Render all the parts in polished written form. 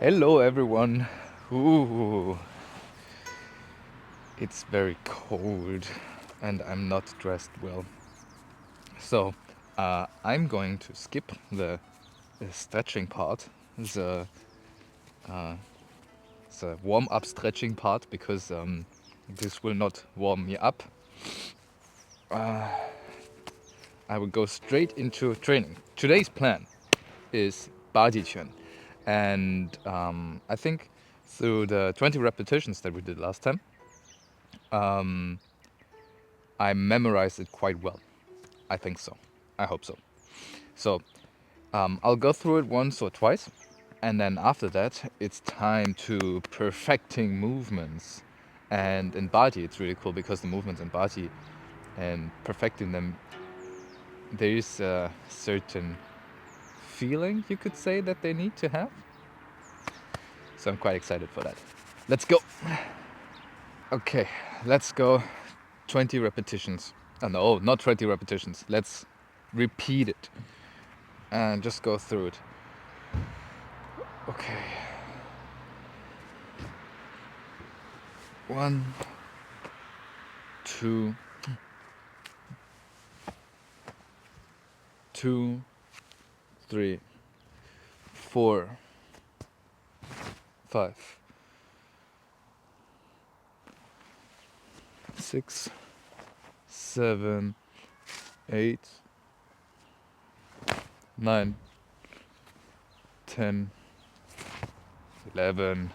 Hello everyone. Ooh, it's very cold and I'm not dressed well. So I'm going to skip the stretching part, the warm-up stretching part, because this will not warm me up. I will go straight into training. Today's plan is Baji, and I think through the 20 repetitions that we did last time, I memorized it quite well. I think so. I hope so. So I'll go through it once or twice, and then after that, it's time to perfecting movements. And in Baji, it's really cool because the movements in Baji and perfecting them, there is a certain feeling, you could say, that they need to have. So I'm quite excited for that. Let's go. Okay, let's go 20 repetitions. Oh, no, not 20 repetitions. Let's repeat it and just go through it. Okay. 1, 2, 2, 3, 4, 5, 6, 7, 8, 9, 10, 11,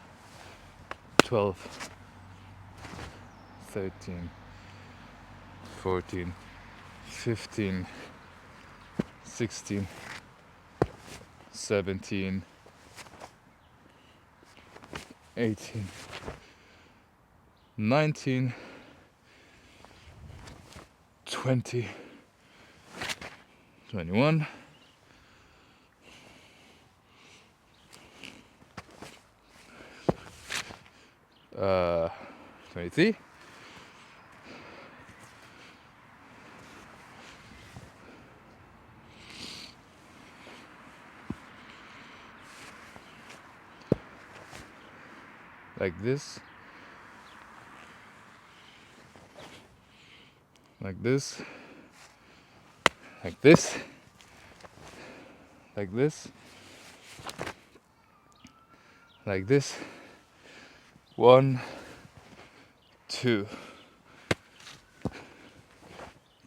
12, 13, 14, 15, 16, 17, 18, 19, 20, 21, 23, 'like this, like this, like this, like this, like this. 1, 2,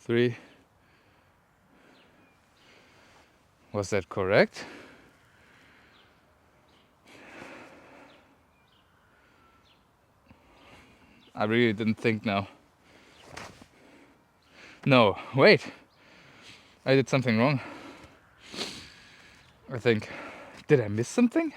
3. Was that correct? I really didn't think now. No, wait. I did something wrong. I think. Did I miss something?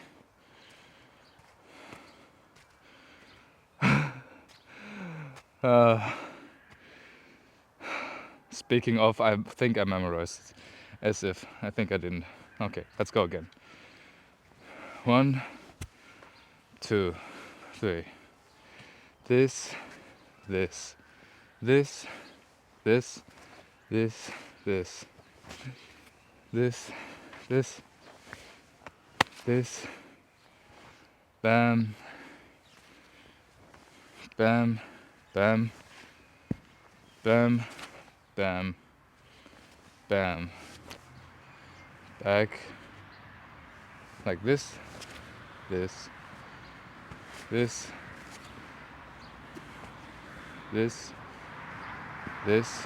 Speaking of, I think I memorized. As if. I think I didn't. Okay, let's go again. 1, 2, 3. This, this, this, this, this, this, this, this, this, bam, bam, bam, bam, bam, bam, back, like this, this, this, this, this.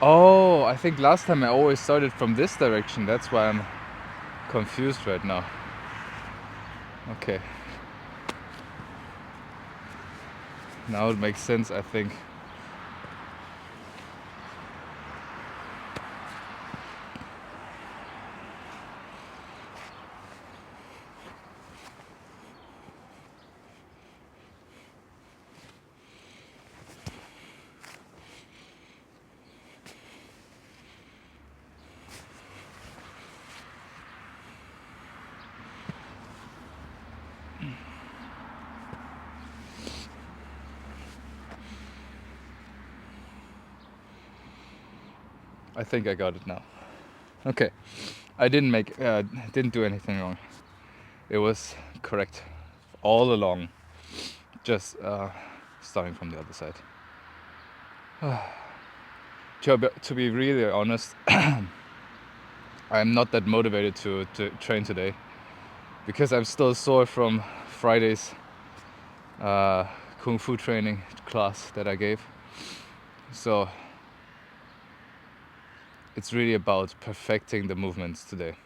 Oh, I think last time I always started from this direction. That's why I'm confused right now. Okay. Now it makes sense, I think. I think I got it now. Okay, I didn't do anything wrong. It was correct all along. Just starting from the other side. To be really honest, I'm not that motivated to train today because I'm still sore from Friday's Kung Fu training class that I gave. So it's really about perfecting the movements today.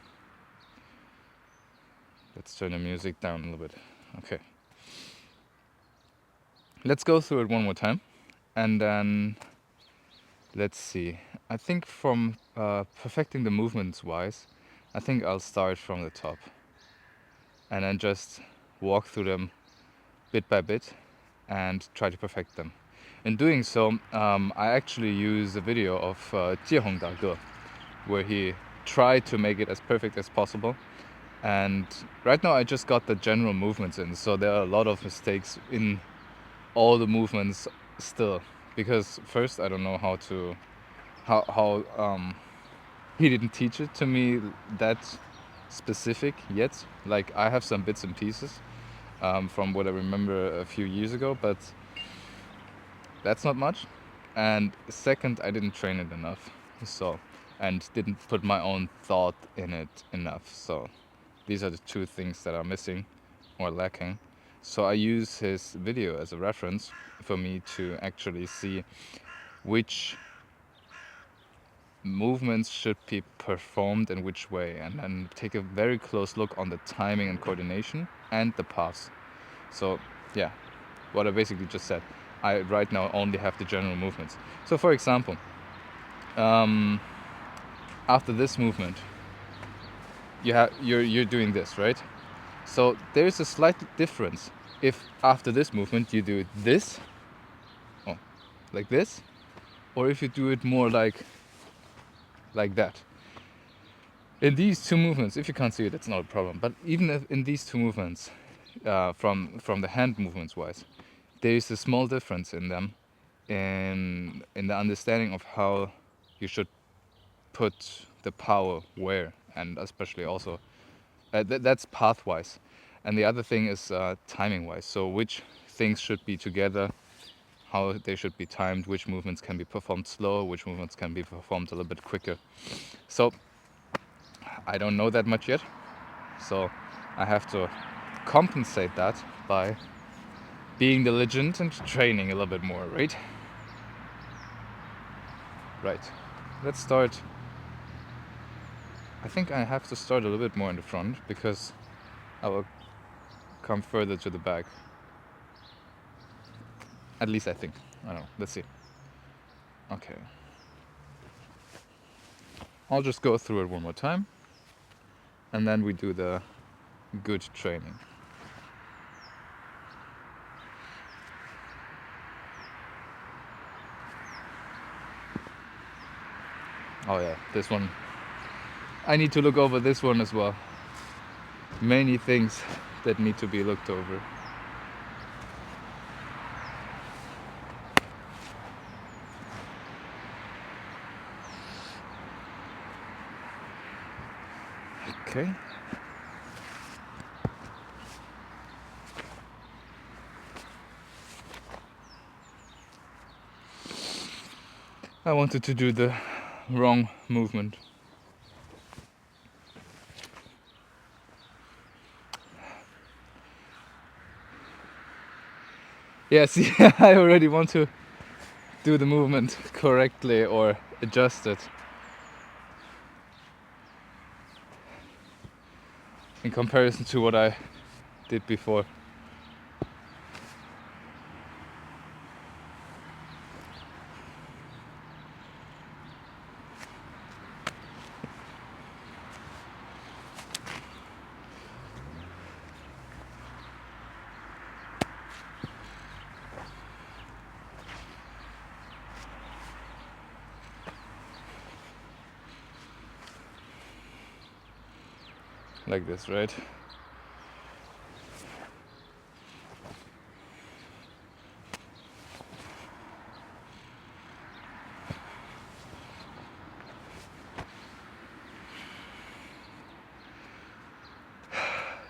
Let's turn the music down a little bit. Okay. Let's go through it one more time. And then, let's see. I think from perfecting the movements wise, I think I'll start from the top. And then just walk through them bit by bit and try to perfect them. In doing so, I actually use a video of Jiehong Dage, where he tried to make it as perfect as possible. And right now I just got the general movements in, so there are a lot of mistakes in all the movements still. Because first I don't know how he didn't teach it to me that specific yet. Like I have some bits and pieces from what I remember a few years ago, but that's not much. And second, I didn't train it enough, so, and didn't put my own thought in it enough. So these are the two things that are missing or lacking. So I use his video as a reference for me to actually see which movements should be performed in which way, and then take a very close look on the timing and coordination and the paths. So yeah, what I basically just said. I right now only have the general movements. So for example, after this movement, you're doing this, right? So there's a slight difference if after this movement you do this, oh, like this, or if you do it more like that. In these two movements, if you can't see it, it's not a problem. But even if in these two movements, from the hand movements wise, there is a small difference in them, in the understanding of how you should put the power where, and especially also that's path wise, and the other thing is timing wise. So which things should be together, how they should be timed, which movements can be performed slow, which movements can be performed a little bit quicker. So I don't know that much yet, so I have to compensate that by being diligent and training a little bit more, right? Right. Let's start. I think I have to start a little bit more in the front because I will come further to the back. At least I think. I don't know. Let's see. Okay. I'll just go through it one more time. And then we do the good training. Oh yeah, this one. I need to look over this one as well. Many things that need to be looked over. Okay. I wanted to do the wrong movement. Yeah, see, I already want to do the movement correctly or adjust it in comparison to what I did before. Like this, right?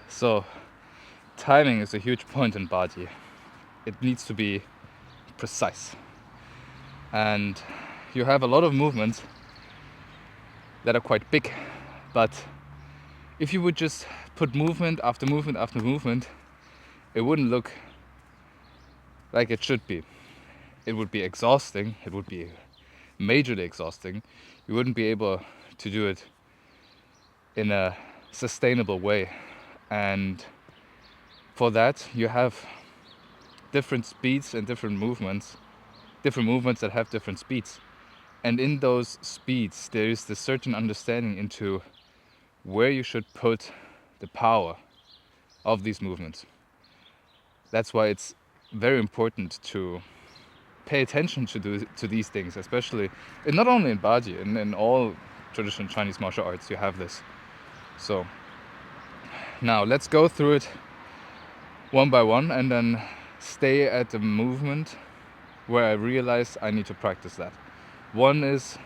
So, timing is a huge point in Baji. It needs to be precise. And you have a lot of movements that are quite big, but if you would just put movement after movement after movement, it wouldn't look like it should be. It would be exhausting, it would be majorly exhausting. You wouldn't be able to do it in a sustainable way. And for that, you have different speeds and different movements that have different speeds. And in those speeds, there is this certain understanding into where you should put the power of these movements. That's why it's very important to pay attention to these things, especially, and not only in Baji, in all traditional Chinese martial arts, you have this. So now let's go through it one by one and then stay at the movement where I realize I need to practice that. One is,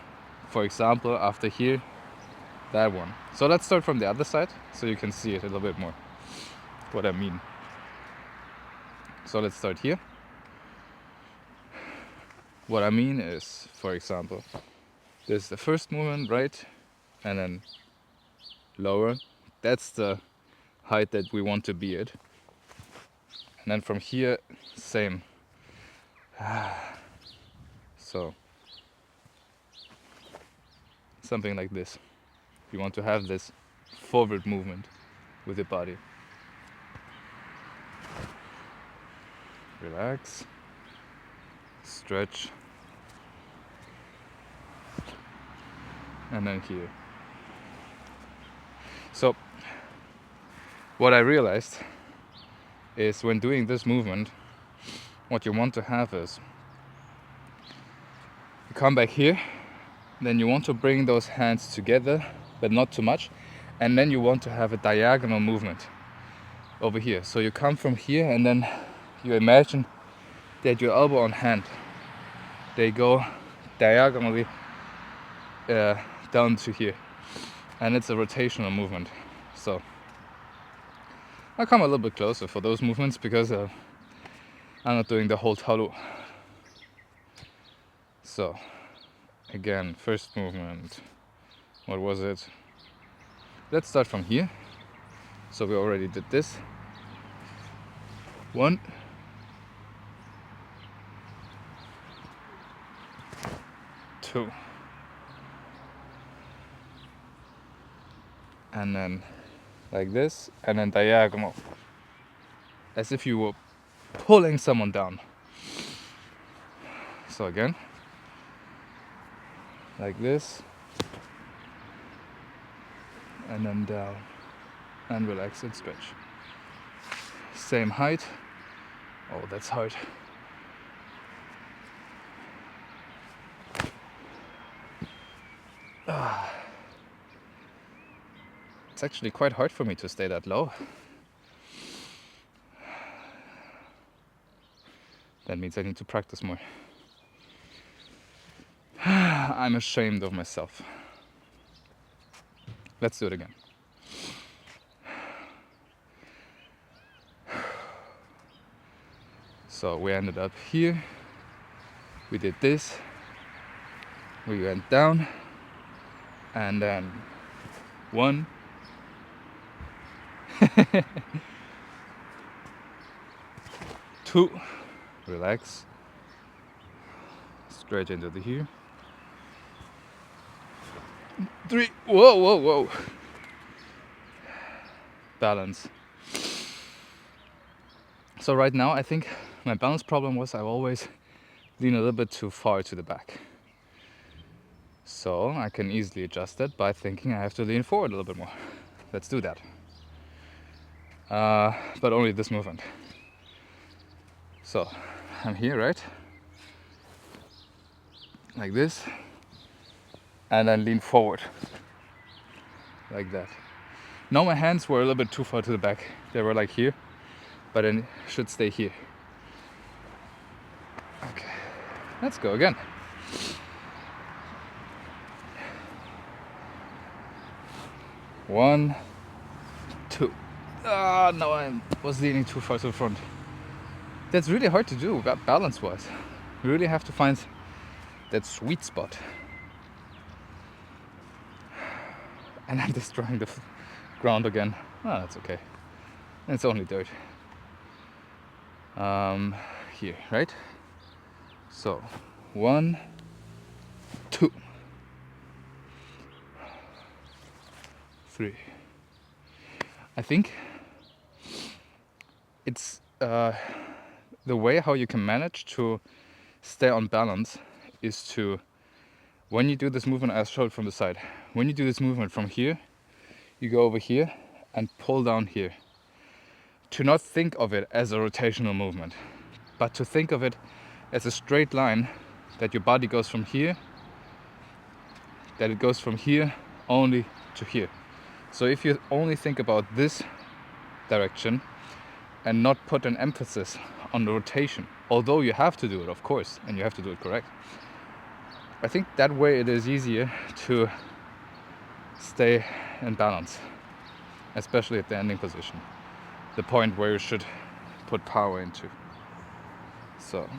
for example, after here, that one. So let's start from the other side so you can see it a little bit more, what I mean. So let's start here. What I mean is, for example, there's the first movement, right? And then lower. That's the height that we want to be at. And then from here, same. So, something like this. You want to have this forward movement with your body. Relax. Stretch. And then here. So, what I realized is when doing this movement, what you want to have is you come back here, then you want to bring those hands together, but not too much, and then you want to have a diagonal movement over here. So you come from here and then you imagine that your elbow on hand, they go diagonally down to here, and it's a rotational movement. So I'll come a little bit closer for those movements because I'm not doing the whole talu. So again, first movement, what was it? Let's start from here. So we already did this. 1, 2, and then like this, and then diagonal, as if you were pulling someone down. So again, like this, and then down, and relax and stretch. Same height. Oh, that's hard. It's actually quite hard for me to stay that low. That means I need to practice more. I'm ashamed of myself. Let's do it again. So we ended up here. We did this. We went down. And then 1, 2, Relax. Straight into the here. 3. Whoa. Balance. So right now I think my balance problem was I always lean a little bit too far to the back. So I can easily adjust that by thinking I have to lean forward a little bit more. Let's do that. But only this movement. So I'm here, right? Like this. And then lean forward. Like that. Now my hands were a little bit too far to the back. They were like here, but then should stay here. Okay, let's go again. One, two. No, I was leaning too far to the front. That's really hard to do balance-wise. You really have to find that sweet spot. And I'm destroying the ground again. That's okay. It's only dirt. Here, right? So, 1, 2, 3. I think it's the way how you can manage to stay on balance is to, when you do this movement, I showed from the side, when you do this movement from here, you go over here and pull down here. To not think of it as a rotational movement, but to think of it as a straight line, that your body goes from here, that it goes from here only to here. So if you only think about this direction and not put an emphasis on the rotation, although you have to do it, of course, and you have to do it correct, I think that way it is easier to stay in balance, especially at the ending position, the point where you should put power into. So,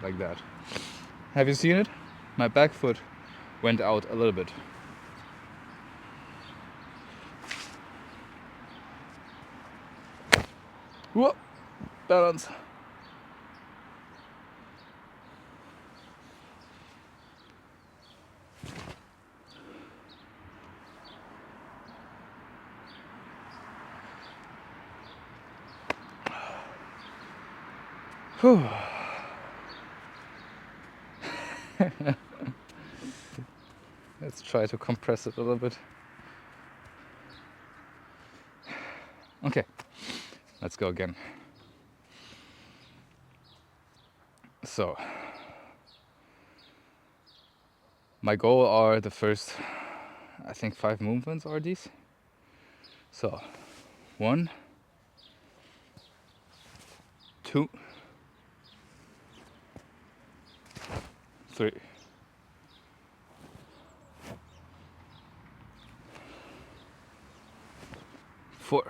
like that. Have you seen it? My back foot went out a little bit. Whoa, balance. Whew. Let's try to compress it a little bit. Okay, let's go again. So, my goal are the first, I think 5 movements are these. So, 1, 2, 3. 4.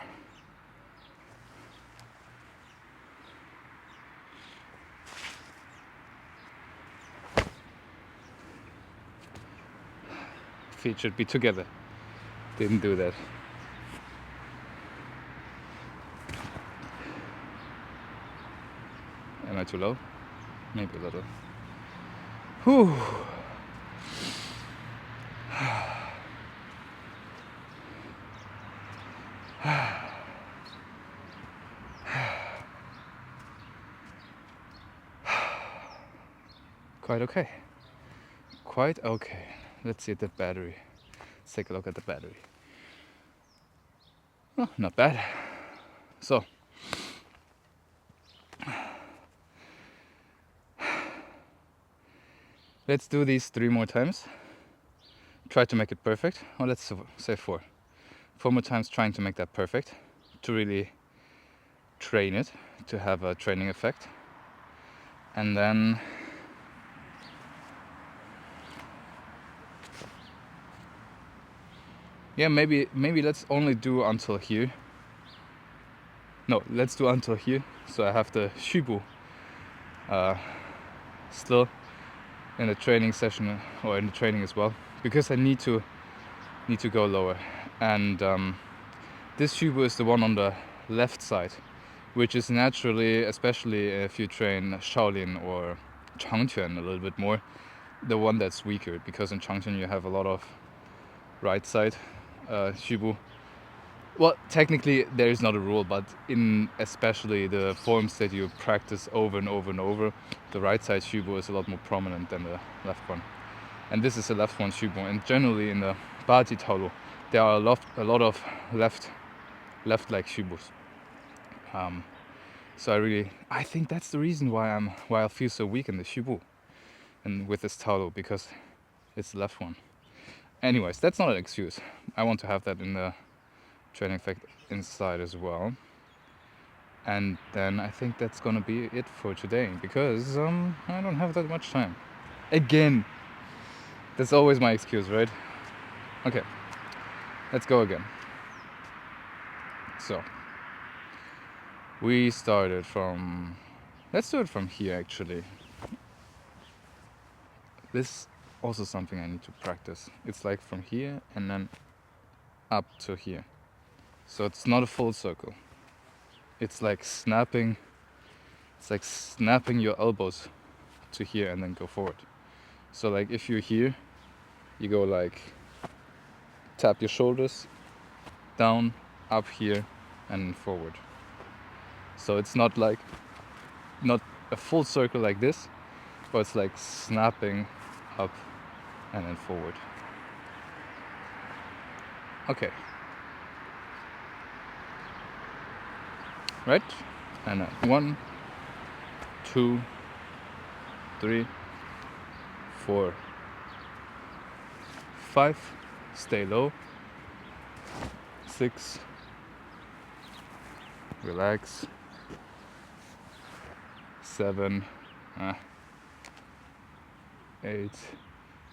'Feet should be together. Didn't do that. Am I too low? Maybe a little. Whew. Quite okay. Quite okay. Let's see the battery. Let's take a look at the battery. Oh, not bad. So, let's do these 3 more times. Try to make it perfect. Or let's say 4. 4 more times trying to make that perfect. To really train it, to have a training effect. And then yeah, maybe let's only do until here. No, let's do until here. So I have the shibu still in the training session or in the training as well, because I need to go lower. And this shibu is the one on the left side, which is naturally, especially if you train Shaolin or Changquan a little bit more, the one that's weaker, because in Changquan you have a lot of right side Shibu. Well, technically there is not a rule, but in especially the forms that you practice over and over and over, the right side Shibu is a lot more prominent than the left one. And this is a left one Shibu, and generally in the Baji Taolu there are a lot of left leg Shibus. So I think that's the reason why I feel so weak in the Shibu and with this Taolu, because it's the left one. Anyways, that's not an excuse. I want to have that in the training effect inside as well. And then I think that's gonna be it for today, because I don't have that much time. Again, that's always my excuse, right? Okay, let's go again. So we started from, let's do it from here actually. This also something I need to practice. It's like from here and then up to here. So it's not a full circle. It's like snapping your elbows to here and then go forward. So like if you're here, you go like tap your shoulders down, up here and forward. So it's not a full circle like this, but it's like snapping up and then forward. Okay. Right? And 1, 2, 3, 4, 5. Stay low. 6. Relax. 7. 8.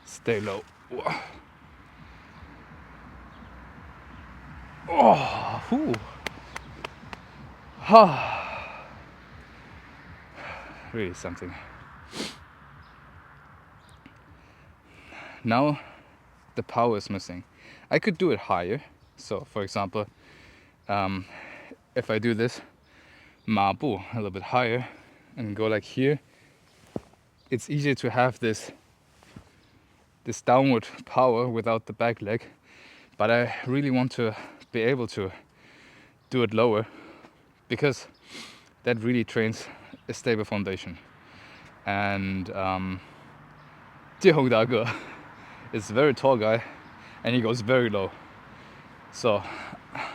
Stay low. Oh, whew. Really something. Now the power is missing. I could do it higher. So for example, if I do this ma bu a little bit higher and go like here, it's easier to have this downward power without the back leg, but I really want to be able to do it lower, because that really trains a stable foundation. And Jiehong Dage is a very tall guy and he goes very low, so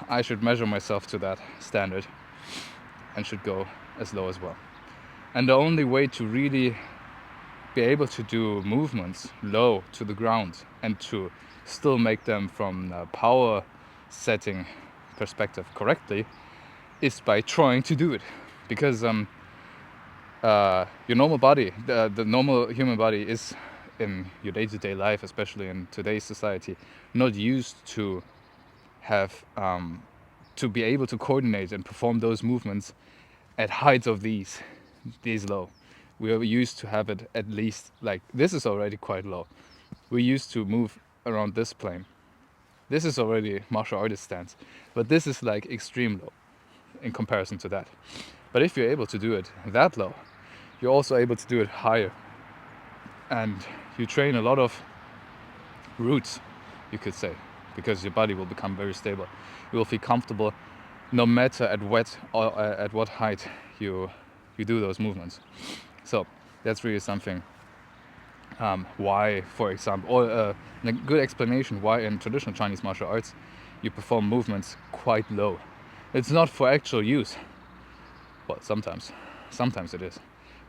I should measure myself to that standard and should go as low as well. And the only way to really be able to do movements low to the ground and to still make them from a power setting perspective correctly is by trying to do it, because your normal body, the normal human body is in your day-to-day life, especially in today's society, not used to have to be able to coordinate and perform those movements at heights of these low. We are used to have it at least like this is already quite low. We used to move around this plane. This is already martial artist stance, but this is like extreme low in comparison to that. But if you're able to do it that low, you're also able to do it higher, and you train a lot of roots, you could say, because your body will become very stable. You will feel comfortable no matter at what height you do those movements. So that's really something why, for example, or a good explanation why in traditional Chinese martial arts you perform movements quite low. It's not for actual use. Well, sometimes it is,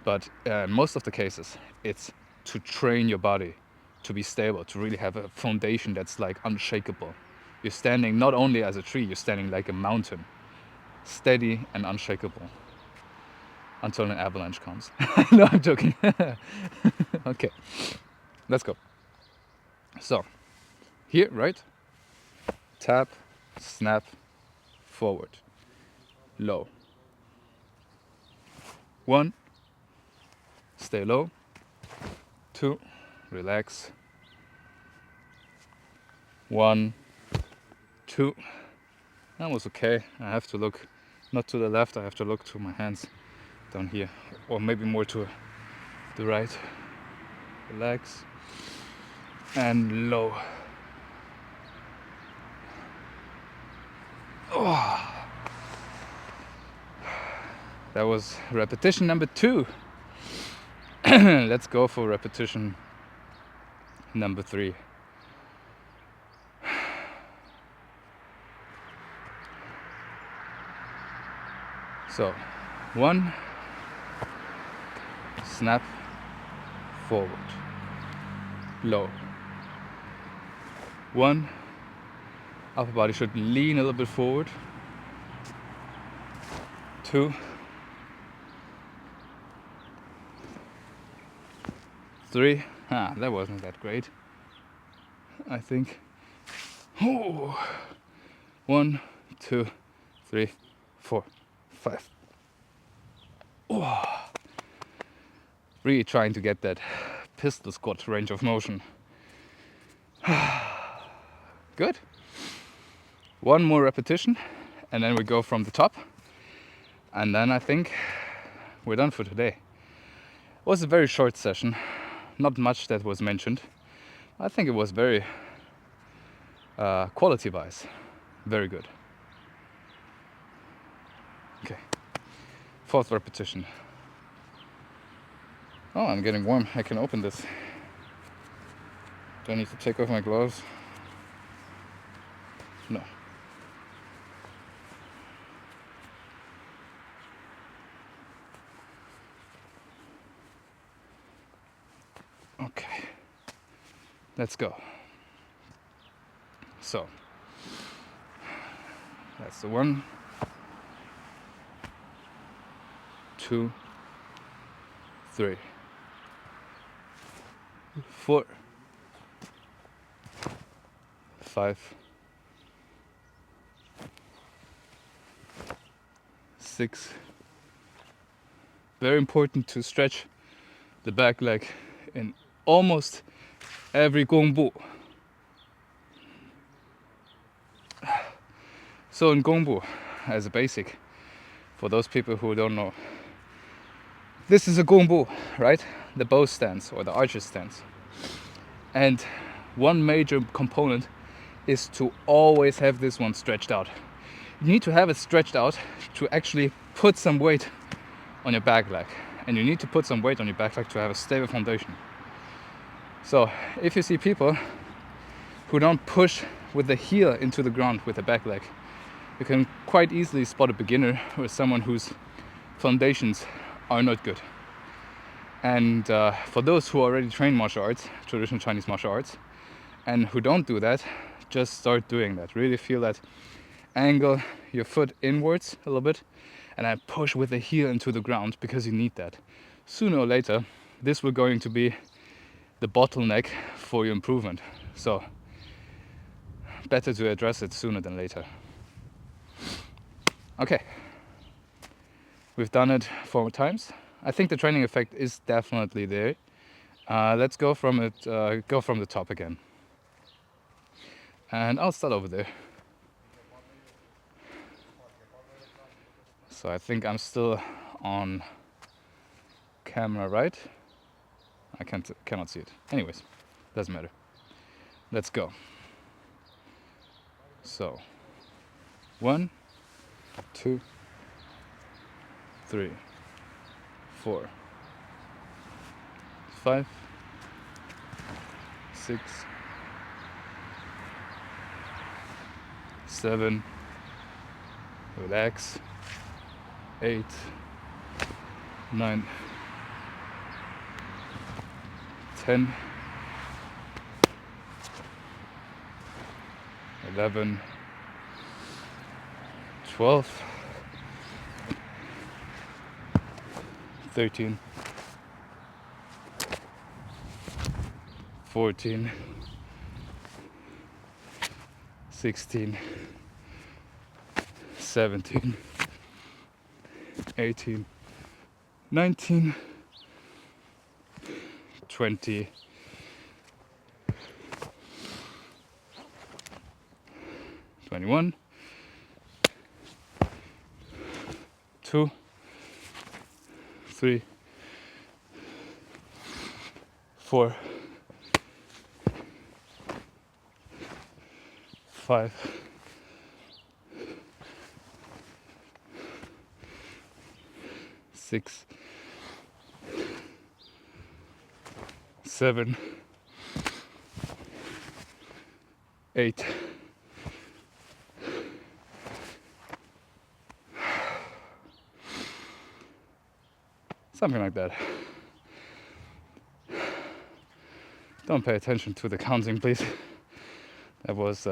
but in most of the cases it's to train your body to be stable, to really have a foundation that's like unshakable. You're standing not only as a tree, you're standing like a mountain, steady and unshakable until an avalanche comes. No, I'm joking. Okay, let's go. So here, right? Tap, snap, forward, low. 1, stay low. 2, relax. 1, 2. That was okay. I have to look Not to the left, I have to look to my hands down here, or maybe more to the right. Relax. And low. Oh. That was repetition number 2. Let's go for repetition number 3. So, 1, snap, forward, low. 1, upper body should lean a little bit forward. 2, 3, that wasn't that great, I think. 1, 2, 3, 4, 5. Really trying to get that pistol squat range of motion. Good. 1 more repetition, and then we go from the top. And then I think we're done for today. It was a very short session, not much that was mentioned. I think it was very quality-wise, very good. Okay, 4th repetition. Oh, I'm getting warm. I can open this. Do I need to take off my gloves? No. Okay, let's go. So, that's the 1, 2, 3, 4, 5, 6. Very important to stretch the back leg in almost every Kungfu. So in Kungfu, as a basic, for those people who don't know, this is a Kungfu, right? The bow stance or the archer stance. And one major component is to always have this one stretched out. You need to have it stretched out to actually put some weight on your back leg. And you need to put some weight on your back leg to have a stable foundation. So if you see people who don't push with the heel into the ground with the back leg, you can quite easily spot a beginner or someone whose foundations are not good. And for those who already train martial arts, traditional Chinese martial arts, and who don't do that, just start doing that. Really feel that angle your foot inwards a little bit and then push with the heel into the ground, because you need that. Sooner or later, this will going to be the bottleneck for your improvement. So better to address it sooner than later. Okay, we've done it 4 times. I think the training effect is definitely there. Let's go from the top again. And I'll start over there. So I think I'm still on camera, right? I cannot see it. Anyways, doesn't matter. Let's go. So 1, 2, 3, 4, 5, 6, 7, relax, 8, 9, 10, 11, 12, 13, 14, 16, 17, 18, 19, 20, 21, 2, 3, 4, 5, 6, 7, 8, something like that. Don't pay attention to the counting, please. That was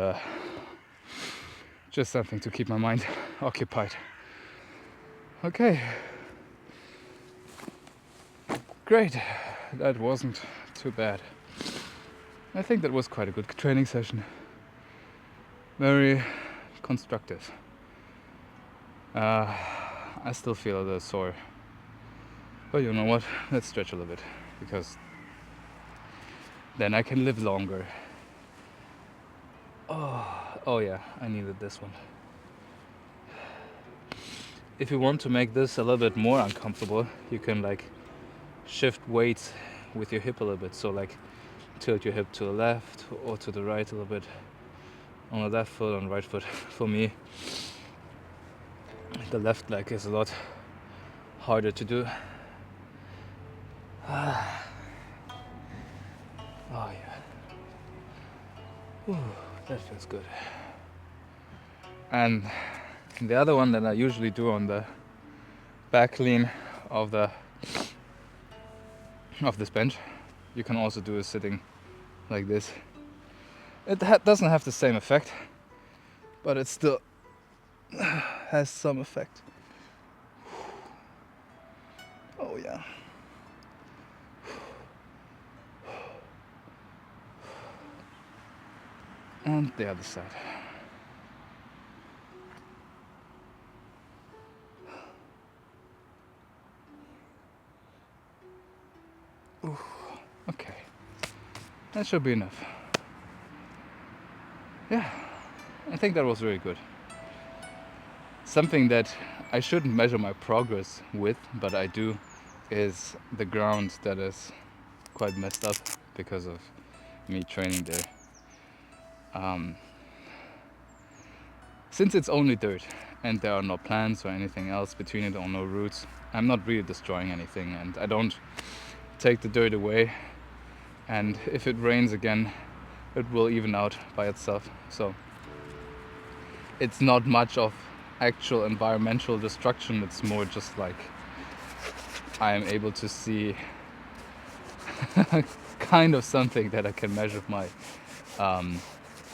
just something to keep my mind occupied. Okay. Great. That wasn't too bad. I think that was quite a good training session. Very constructive. I still feel a little sore. But you know what? Let's stretch a little bit, because then I can live longer. Oh yeah, I needed this one. If you want to make this a little bit more uncomfortable, you can like shift weights with your hip a little bit. So like tilt your hip to the left or to the right a little bit. On the left foot, on the right foot. For me, the left leg is a lot harder to do. Oh yeah. Ooh, that feels good. And the other one that I usually do on the back lean of this bench, you can also do is sitting like this. It doesn't have the same effect, but it still has some effect. Oh yeah. And the other side. Ooh, okay. That should be enough. Yeah, I think that was really good. Something that I shouldn't measure my progress with, but I do, is the ground that is quite messed up because of me training there. Since it's only dirt and there are no plants or anything else between it or no roots, I'm not really destroying anything, and I don't take the dirt away, and if it rains again it will even out by itself. So it's not much of actual environmental destruction, it's more just like I am able to see kind of something that I can measure my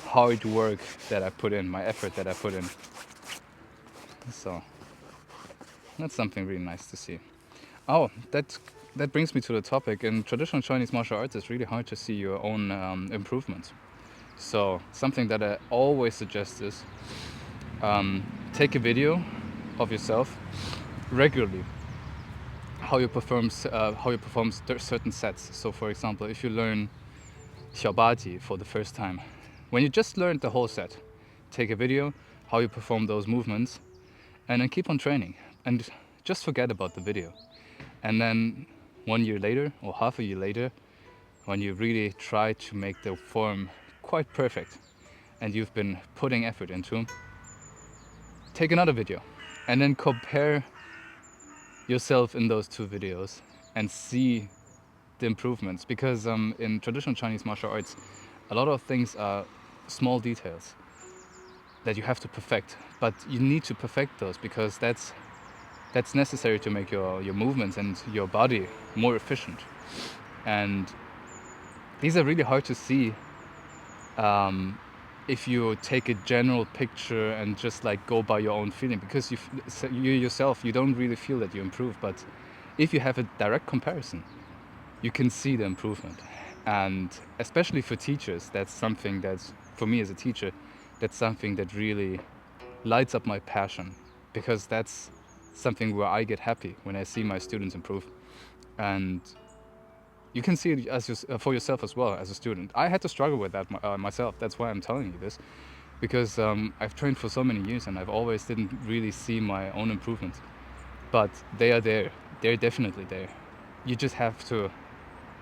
hard work that I put in, my effort that I put in. So that's something really nice to see. Oh, that brings me to the topic. In traditional Chinese martial arts, it's really hard to see your own improvements. So something that I always suggest is take a video of yourself regularly, how you perform certain sets. So for example, if you learn Baji for the first time, when you just learned the whole set, take a video how you perform those movements, and then keep on training and just forget about the video. And then 1 year later or half a year later, when you really try to make the form quite perfect and you've been putting effort into, take another video and then compare yourself in those two videos and see the improvements. Because in traditional Chinese martial arts, a lot of things are small details that you have to perfect, but you need to perfect those because that's necessary to make your movements and your body more efficient. And these are really hard to see if you take a general picture and just like go by your own feeling, because you yourself, you don't really feel that you improve. But if you have a direct comparison, you can see the improvement. And especially for teachers, that's something that's, for me as a teacher, that's something that really lights up my passion, because that's something where I get happy when I see my students improve. And you can see it for yourself as well as a student. I had to struggle with that myself. That's why I'm telling you this, because I've trained for so many years and I've always didn't really see my own improvements. but they are there. They're definitely there. You just have to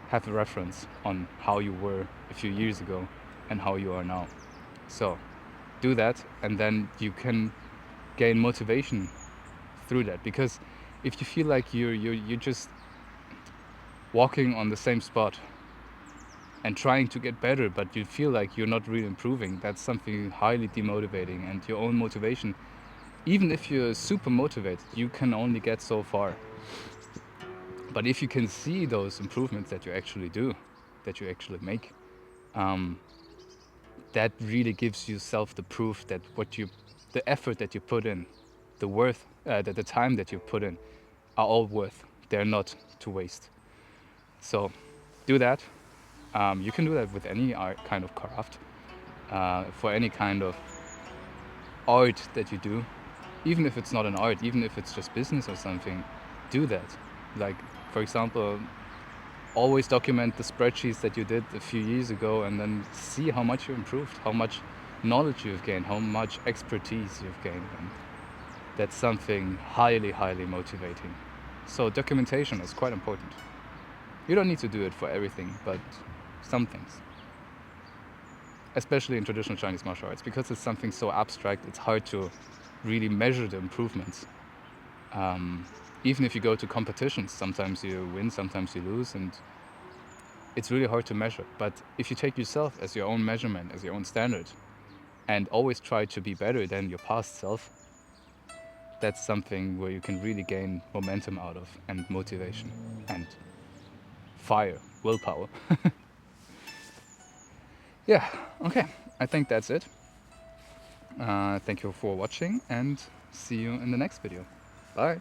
have a reference on how you were a few years ago and how you are now. So do that, and then you can gain motivation through that. Because if you feel like you're just walking on the same spot and trying to get better, but you feel like you're not really improving, that's something highly demotivating. And your own motivation, even if you're super motivated, you can only get so far. But if you can see those improvements that you actually do, that you actually make, that really gives yourself the proof that the effort that you put in, the time that you put in, are all worth. They're not to waste. So do that. You can do that with any kind of craft, for any kind of art that you do, even if it's not an art, even if it's just business or something. Do that. Like, for example, always document the spreadsheets that you did a few years ago, and then see how much you improved, how much knowledge you've gained, how much expertise you've gained. And that's something highly, highly motivating. So documentation is quite important. You don't need to do it for everything, but some things. Especially in traditional Chinese martial arts, because it's something so abstract, it's hard to really measure the improvements. Even if you go to competitions, sometimes you win, sometimes you lose, and it's really hard to measure. But if you take yourself as your own measurement, as your own standard, and always try to be better than your past self, that's something where you can really gain momentum out of, and motivation, and fire, willpower. Yeah, okay, I think that's it. Thank you for watching, and see you in the next video. Bye.